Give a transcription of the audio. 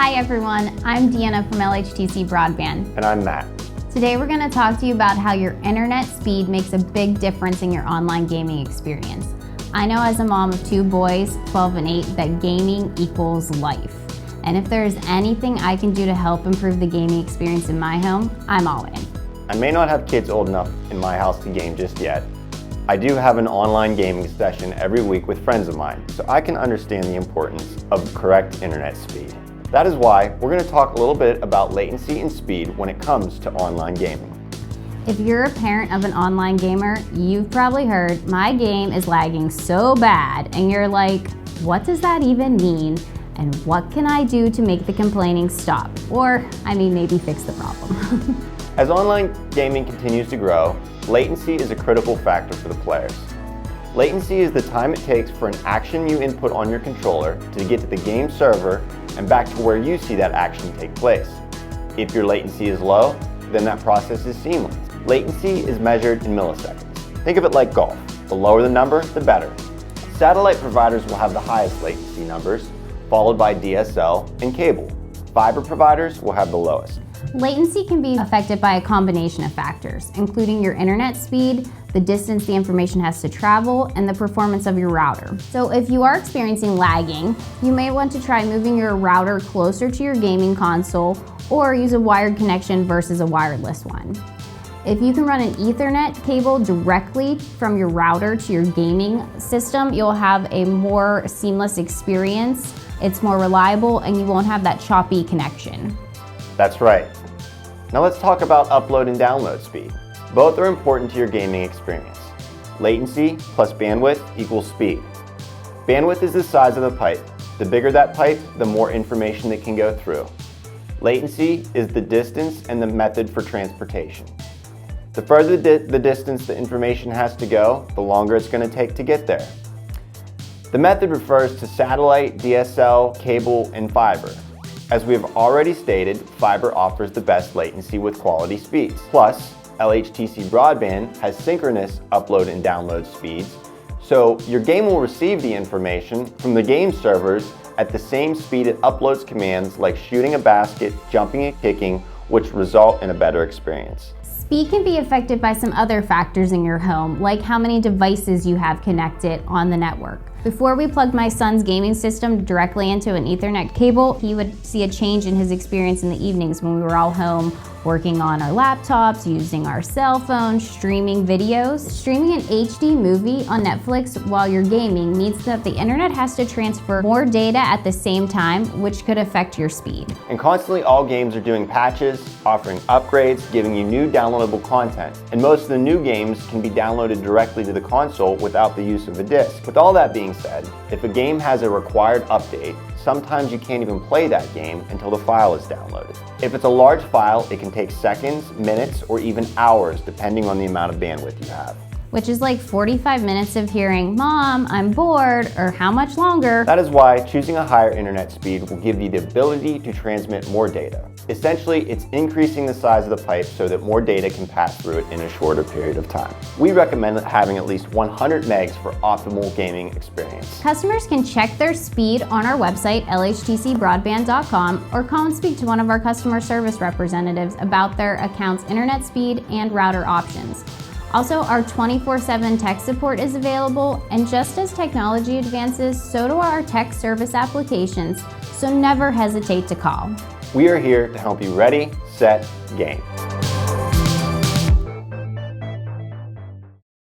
Hi everyone, I'm Deanna from LHTC Broadband. And I'm Matt. Today we're going to talk to you about how your internet speed makes a big difference in your online gaming experience. I know as a mom of two boys, 12 and 8, that gaming equals life. And if there's anything I can do to help improve the gaming experience in my home, I'm all in. I may not have kids old enough in my house to game just yet. I do have an online gaming session every week with friends of mine, so I can understand the importance of correct internet speed. That is why we're going to talk a little bit about latency and speed when it comes to online gaming. If you're a parent of an online gamer, you've probably heard, "My game is lagging so bad," and you're like, what does that even mean? And what can I do to make the complaining stop? Or, maybe fix the problem. As online gaming continues to grow, latency is a critical factor for the players. Latency is the time it takes for an action you input on your controller to get to the game server and back to where you see that action take place. If your latency is low, then that process is seamless. Latency is measured in milliseconds. Think of it like golf. The lower the number, the better. Satellite providers will have the highest latency numbers, followed by DSL and cable. Fiber providers will have the lowest. Latency can be affected by a combination of factors, including your internet speed, the distance the information has to travel, and the performance of your router. So if you are experiencing lagging, you may want to try moving your router closer to your gaming console or use a wired connection versus a wireless one. If you can run an Ethernet cable directly from your router to your gaming system, you'll have a more seamless experience. It's more reliable and you won't have that choppy connection. That's right. Now let's talk about upload and download speed. Both are important to your gaming experience. Latency plus bandwidth equals speed. Bandwidth is the size of the pipe. The bigger that pipe, the more information that can go through. Latency is the distance and the method for transportation. The further the distance the information has to go, the longer it's going to take to get there. The method refers to satellite, DSL, cable, and fiber. As we have already stated, fiber offers the best latency with quality speeds. Plus, LHTC Broadband has synchronous upload and download speeds, so your game will receive the information from the game servers at the same speed it uploads commands like shooting a basket, jumping and kicking, which result in a better experience. Speed can be affected by some other factors in your home, like how many devices you have connected on the network. Before we plugged my son's gaming system directly into an Ethernet cable, he would see a change in his experience in the evenings when we were all home working on our laptops, using our cell phones, streaming videos. Streaming an HD movie on Netflix while you're gaming means that the internet has to transfer more data at the same time, which could affect your speed. And constantly all games are doing patches, offering upgrades, giving you new downloadable content. And most of the new games can be downloaded directly to the console without the use of a disc. With all that being said, if a game has a required update, sometimes you can't even play that game until the file is downloaded. If it's a large file, it can take seconds, minutes, or even hours depending on the amount of bandwidth you have. Which is like 45 minutes of hearing, "Mom, I'm bored," or "How much longer?" That is why choosing a higher internet speed will give you the ability to transmit more data. Essentially, it's increasing the size of the pipe so that more data can pass through it in a shorter period of time. We recommend having at least 100 megs for optimal gaming experience. Customers can check their speed on our website, lhtcbroadband.com, or call and speak to one of our customer service representatives about their account's internet speed and router options. Also, our 24/7 tech support is available, and just as technology advances, so do our tech service applications, so never hesitate to call. We are here to help you ready, set, game.